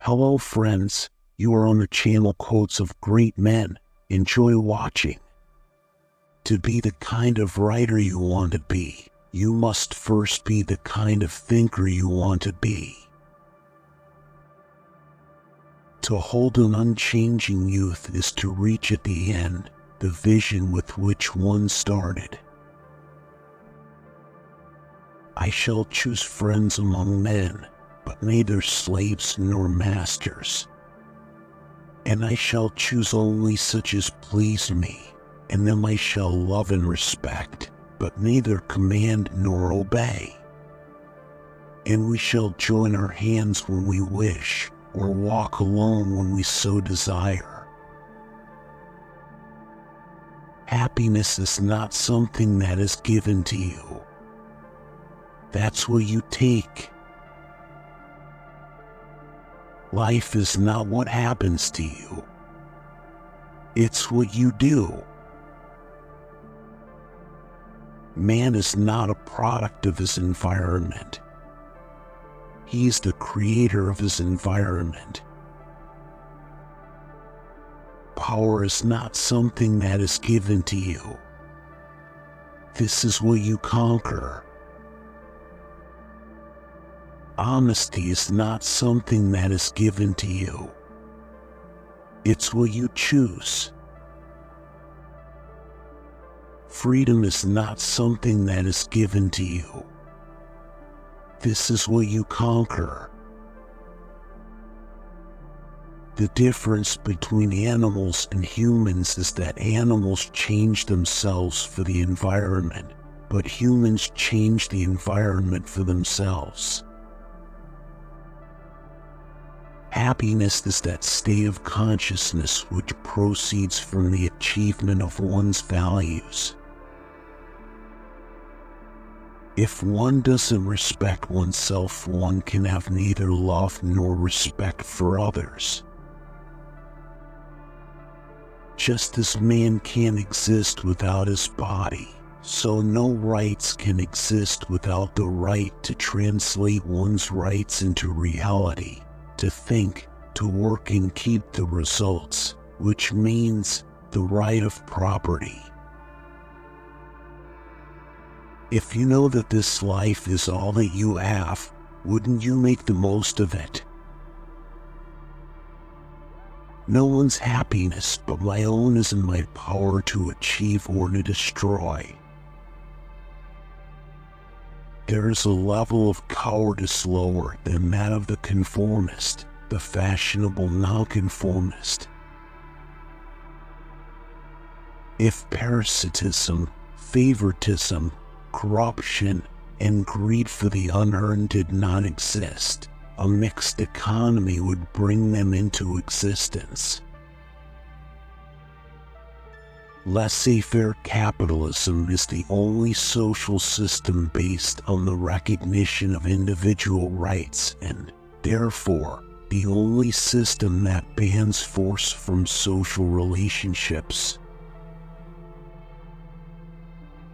Hello friends, you are on the channel Quotes of Great Men. Enjoy watching. To be the kind of writer you want to be, you must first be the kind of thinker you want to be. To hold an unchanging youth is to reach at the end the vision with which one started. I shall choose friends among men, but neither slaves nor masters. And I shall choose only such as please me, and them I shall love and respect, but neither command nor obey. And we shall join our hands when we wish, or walk alone when we so desire. Happiness is not something that is given to you. That's what you take. Life is not what happens to you. It's what you do. Man is not a product of his environment. He's the creator of his environment. Power is not something that is given to you. This is what you conquer. Honesty is not something that is given to you. It's what you choose. Freedom is not something that is given to you. This is what you conquer. The difference between animals and humans is that animals change themselves for the environment, but humans change the environment for themselves. Happiness is that state of consciousness which proceeds from the achievement of one's values. If one doesn't respect oneself, one can have neither love nor respect for others. Just as man can't exist without his body, so no rights can exist without the right to translate one's rights into reality. To think, to work and keep the results, which means the right of property. If you know that this life is all that you have, wouldn't you make the most of it? No one's happiness but my own is in my power to achieve or to destroy. There is a level of cowardice lower than that of the conformist, the fashionable nonconformist. If parasitism, favoritism, corruption, and greed for the unearned did not exist, a mixed economy would bring them into existence. Laissez-faire capitalism is the only social system based on the recognition of individual rights and, therefore, the only system that bans force from social relationships.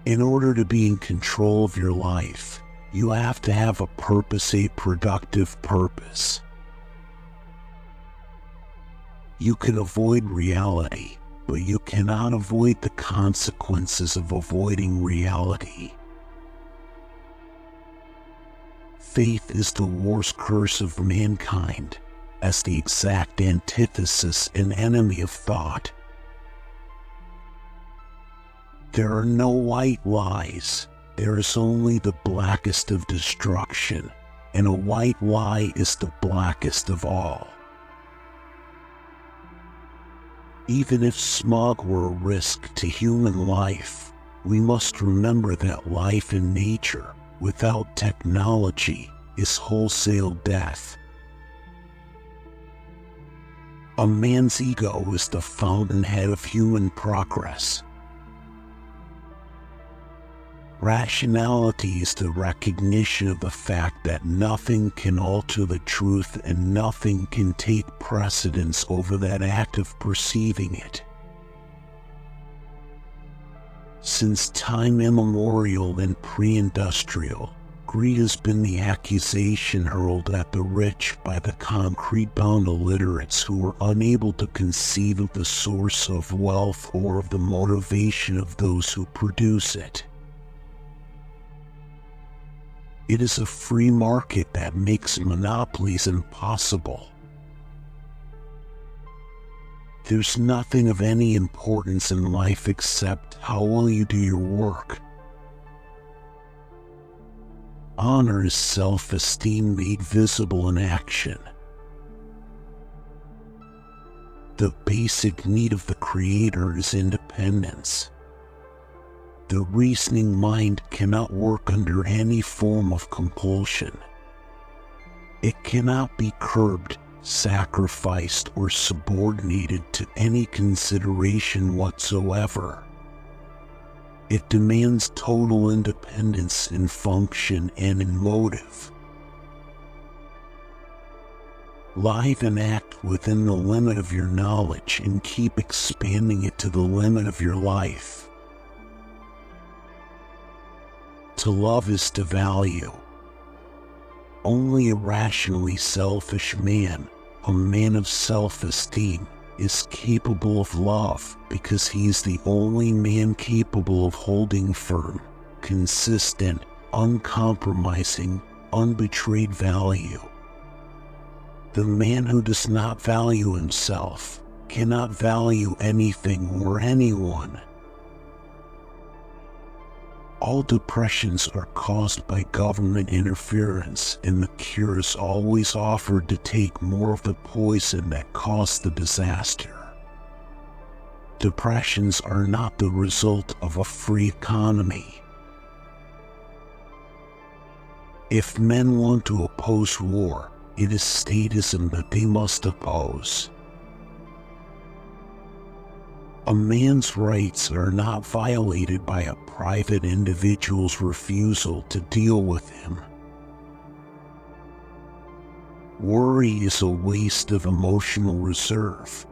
In order to be in control of your life, you have to have a purpose, a productive purpose. You can avoid reality, but you cannot avoid the consequences of avoiding reality. Faith is the worst curse of mankind, as the exact antithesis and enemy of thought. There are no white lies, there is only the blackest of destruction, and a white lie is the blackest of all. Even if smog were a risk to human life, we must remember that life in nature, without technology, is wholesale death. A man's ego is the fountainhead of human progress. Rationality is the recognition of the fact that nothing can alter the truth and nothing can take precedence over that act of perceiving it. Since time immemorial and pre-industrial, Greed has been the accusation hurled at the rich by the concrete-bound illiterates who are unable to conceive of the source of wealth or of the motivation of those who produce it. It is a free market that makes monopolies impossible. There's nothing of any importance in life except how well you do your work. Honor is self-esteem made visible in action. The basic need of the creator is independence. The reasoning mind cannot work under any form of compulsion. It cannot be curbed, sacrificed, or subordinated to any consideration whatsoever. It demands total independence in function and in motive. Live and act within the limit of your knowledge and keep expanding it to the limit of your life. To love is to value. Only a rationally selfish man, a man of self-esteem, is capable of love because he is the only man capable of holding firm, consistent, uncompromising, unbetrayed value. The man who does not value himself cannot value anything or anyone. All depressions are caused by government interference, and the cure is always offered to take more of the poison that caused the disaster. Depressions are not the result of a free economy. If men want to oppose war, it is statism that they must oppose. A man's rights are not violated by a private individual's refusal to deal with him. Worry is a waste of emotional reserve.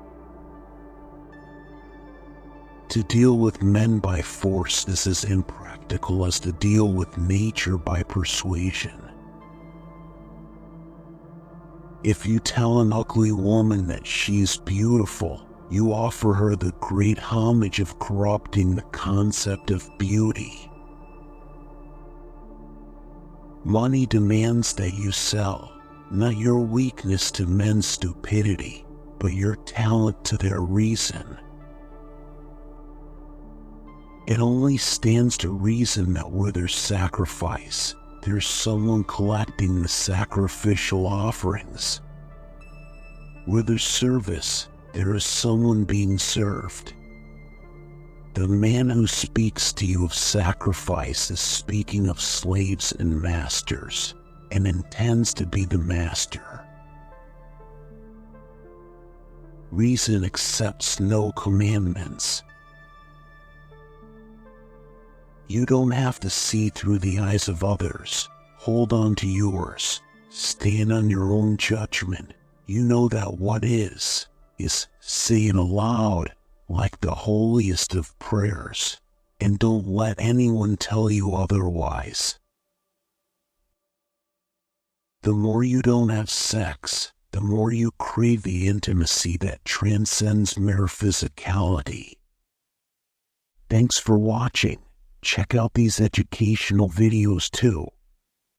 To deal with men by force is as impractical as to deal with nature by persuasion. If you tell an ugly woman that she's beautiful, you offer her the great homage of corrupting the concept of beauty. Money demands that you sell, not your weakness to men's stupidity, but your talent to their reason. It only stands to reason that where there's sacrifice, there's someone collecting the sacrificial offerings. Where there's service, there is someone being served. The man who speaks to you of sacrifice is speaking of slaves and masters, and intends to be the master. Reason accepts no commandments. You don't have to see through the eyes of others. Hold on to yours. Stand on your own judgment. You know that what is saying aloud like the holiest of prayers, and don't let anyone tell you otherwise. The more you don't have sex, the more you crave the intimacy that transcends mere physicality. Thanks for watching. Check out these educational videos too.